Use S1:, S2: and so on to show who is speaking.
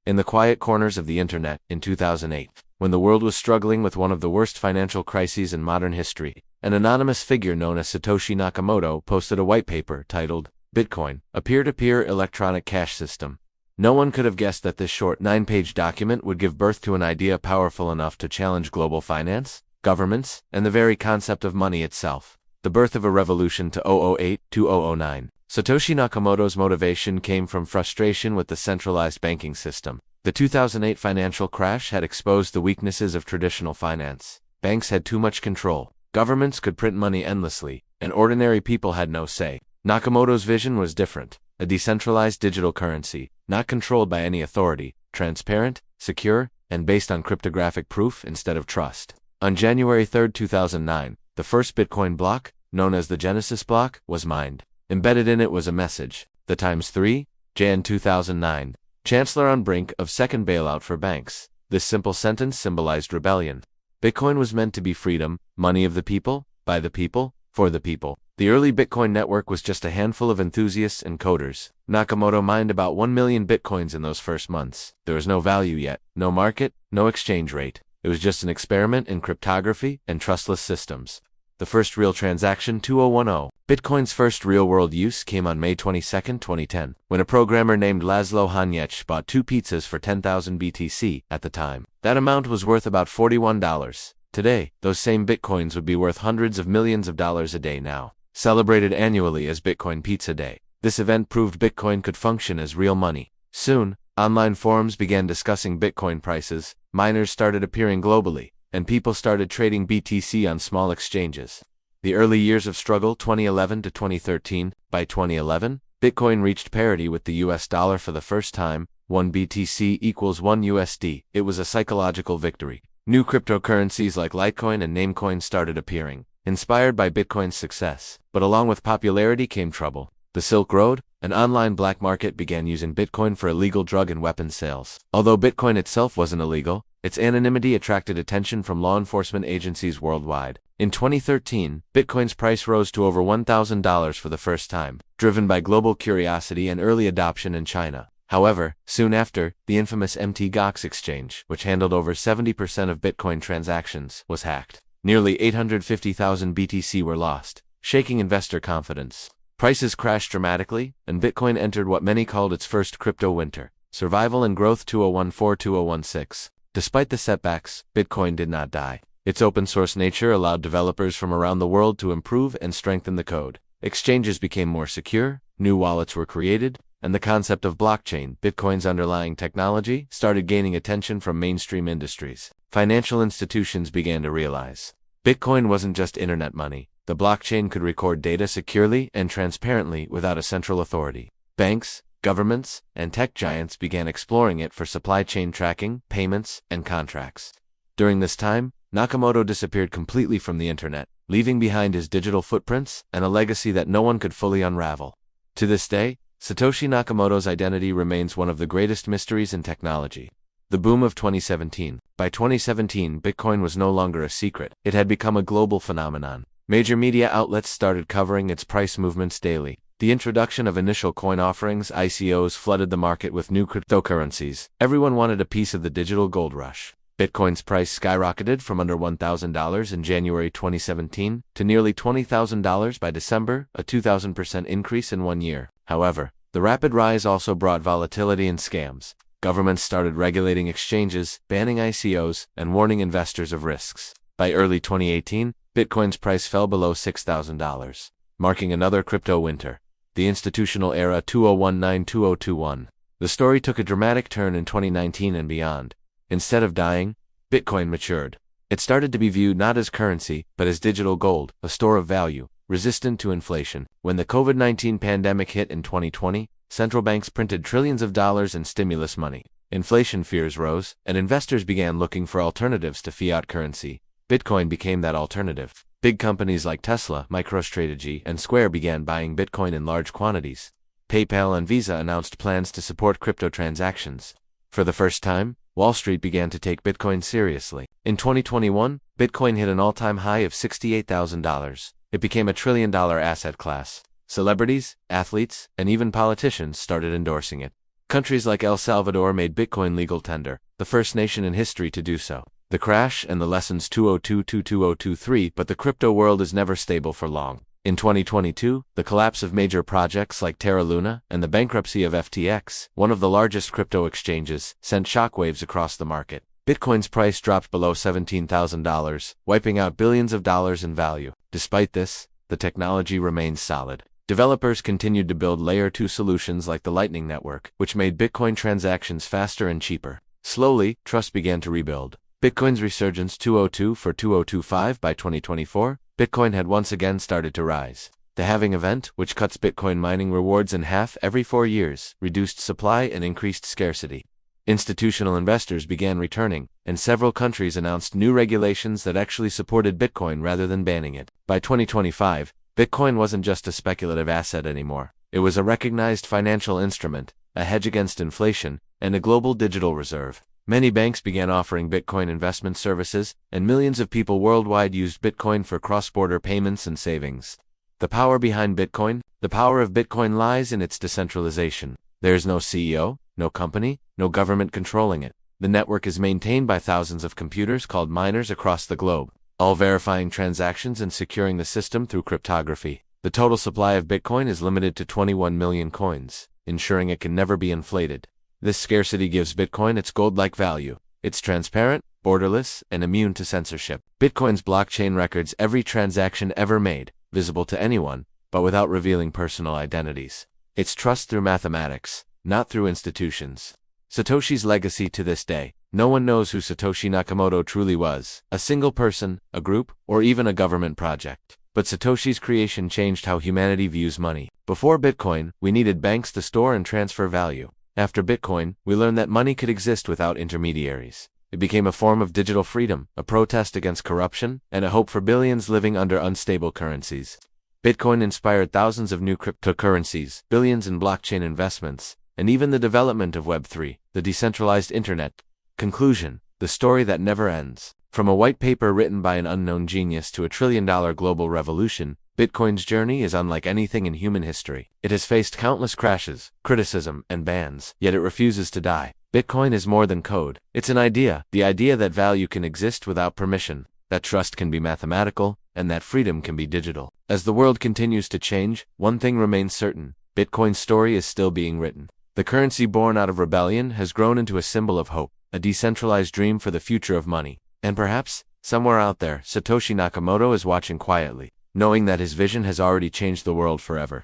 S1: In the quiet corners of the internet, in 2008, when the world was struggling with one of the worst financial crises in modern history, an anonymous figure known as Satoshi Nakamoto posted a white paper titled, Bitcoin, a peer-to-peer electronic cash system. No one could have guessed that this short 9-page document would give birth to an idea powerful enough to challenge global finance, governments, and the very concept of money itself. The birth of a revolution to 2008-2009. Satoshi Nakamoto's motivation came from frustration with the centralized banking system. The 2008 financial crash had exposed the weaknesses of traditional finance. Banks had too much control. Governments could print money endlessly, and ordinary people had no say. Nakamoto's vision was different. A decentralized digital currency, not controlled by any authority, transparent, secure, and based on cryptographic proof instead of trust. On January 3, 2009, the first Bitcoin block, known as the Genesis block, was mined. Embedded in it was a message, the ×3, Jan 2009, Chancellor on brink of second bailout for banks. This simple sentence symbolized rebellion. Bitcoin was meant to be freedom, money of the people, by the people, for the people. The early Bitcoin network was just a handful of enthusiasts and coders. Nakamoto mined about 1 million Bitcoins in those first months. There was no value yet, no market, no exchange rate. It was just an experiment in cryptography and trustless systems. The first real transaction, 2010. Bitcoin's first real-world use came on May 22, 2010, when a programmer named Laszlo Hanyecz bought 2 pizzas for 10,000 BTC at the time. That amount was worth about $41. Today, those same Bitcoins would be worth hundreds of millions of dollars a day now. Celebrated annually as Bitcoin Pizza Day. This event proved Bitcoin could function as real money. Soon, online forums began discussing Bitcoin prices, miners started appearing globally, and people started trading BTC on small exchanges. The early years of struggle, 2011 to 2013, by 2011, Bitcoin reached parity with the US dollar for the first time, 1 BTC equals 1 USD. It was a psychological victory. New cryptocurrencies like Litecoin and Namecoin started appearing, inspired by Bitcoin's success. But along with popularity came trouble. The Silk Road, an online black market, began using Bitcoin for illegal drug and weapons sales. Although Bitcoin itself wasn't illegal, its anonymity attracted attention from law enforcement agencies worldwide. In 2013, Bitcoin's price rose to over $1,000 for the first time, driven by global curiosity and early adoption in China. However, soon after, the infamous Mt. Gox exchange, which handled over 70% of Bitcoin transactions, was hacked. Nearly 850,000 BTC were lost, shaking investor confidence. Prices crashed dramatically, and Bitcoin entered what many called its first crypto winter. Survival and growth 2014-2016. Despite the setbacks, Bitcoin did not die. Its open-source nature allowed developers from around the world to improve and strengthen the code. Exchanges became more secure, new wallets were created, and the concept of blockchain, Bitcoin's underlying technology, started gaining attention from mainstream industries. Financial institutions began to realize Bitcoin wasn't just internet money. The blockchain could record data securely and transparently without a central authority. Banks, governments, and tech giants began exploring it for supply chain tracking, payments, and contracts. During this time, Nakamoto disappeared completely from the internet, leaving behind his digital footprints and a legacy that no one could fully unravel. To this day, Satoshi Nakamoto's identity remains one of the greatest mysteries in technology. The boom of 2017. By 2017, Bitcoin was no longer a secret. It had become a global phenomenon. Major media outlets started covering its price movements daily. The introduction of initial coin offerings, ICOs, flooded the market with new cryptocurrencies. Everyone wanted a piece of the digital gold rush. Bitcoin's price skyrocketed from under $1,000 in January 2017 to nearly $20,000 by December, a 2,000% increase in 1 year. However, the rapid rise also brought volatility and scams. Governments started regulating exchanges, banning ICOs, and warning investors of risks. By early 2018, Bitcoin's price fell below $6,000, marking another crypto winter. The institutional era 2019-2021. The story took a dramatic turn in 2019 and beyond. Instead of dying, Bitcoin matured. It started to be viewed not as currency, but as digital gold, a store of value, resistant to inflation. When the COVID-19 pandemic hit in 2020, central banks printed trillions of dollars in stimulus money. Inflation fears rose, and investors began looking for alternatives to fiat currency. Bitcoin became that alternative. Big companies like Tesla, MicroStrategy, and Square began buying Bitcoin in large quantities. PayPal and Visa announced plans to support crypto transactions. For the first time, Wall Street began to take Bitcoin seriously. In 2021, Bitcoin hit an all-time high of $68,000. It became a trillion-dollar asset class. Celebrities, athletes, and even politicians started endorsing it. Countries like El Salvador made Bitcoin legal tender, the first nation in history to do so. The crash and the lessons 2022-2023. But the crypto world is never stable for long. In 2022, the collapse of major projects like Terra Luna and the bankruptcy of FTX, one of the largest crypto exchanges, sent shockwaves across the market. Bitcoin's price dropped below $17,000, wiping out billions of dollars in value. Despite this, the technology remains solid. Developers continued to build Layer 2 solutions like the Lightning Network, which made Bitcoin transactions faster and cheaper. Slowly, trust began to rebuild. Bitcoin's resurgence 202 for 2025. By 2024, Bitcoin had once again started to rise. The halving event, which cuts Bitcoin mining rewards in half every 4 years, reduced supply and increased scarcity. Institutional investors began returning, and several countries announced new regulations that actually supported Bitcoin rather than banning it. By 2025, Bitcoin wasn't just a speculative asset anymore. It was a recognized financial instrument, a hedge against inflation, and a global digital reserve. Many banks began offering Bitcoin investment services, and millions of people worldwide used Bitcoin for cross-border payments and savings. The power behind Bitcoin? The power of Bitcoin lies in its decentralization. There is no CEO, no company, no government controlling it. The network is maintained by thousands of computers called miners across the globe, all verifying transactions and securing the system through cryptography. The total supply of Bitcoin is limited to 21 million coins, ensuring it can never be inflated. This scarcity gives Bitcoin its gold-like value. It's transparent, borderless, and immune to censorship. Bitcoin's blockchain records every transaction ever made, visible to anyone, but without revealing personal identities. It's trust through mathematics, not through institutions. Satoshi's legacy to this day. No one knows who Satoshi Nakamoto truly was, a single person, a group, or even a government project. But Satoshi's creation changed how humanity views money. Before Bitcoin, we needed banks to store and transfer value. After Bitcoin, we learned that money could exist without intermediaries. It became a form of digital freedom, a protest against corruption, and a hope for billions living under unstable currencies. Bitcoin inspired thousands of new cryptocurrencies, billions in blockchain investments, and even the development of Web3, the decentralized internet. Conclusion: the story that never ends. From a white paper written by an unknown genius to a trillion-dollar global revolution, Bitcoin's journey is unlike anything in human history. It has faced countless crashes, criticism, and bans, yet it refuses to die. Bitcoin is more than code. It's an idea, the idea that value can exist without permission, that trust can be mathematical, and that freedom can be digital. As the world continues to change, one thing remains certain: Bitcoin's story is still being written. The currency born out of rebellion has grown into a symbol of hope, a decentralized dream for the future of money. And perhaps, somewhere out there, Satoshi Nakamoto is watching quietly, knowing that his vision has already changed the world forever.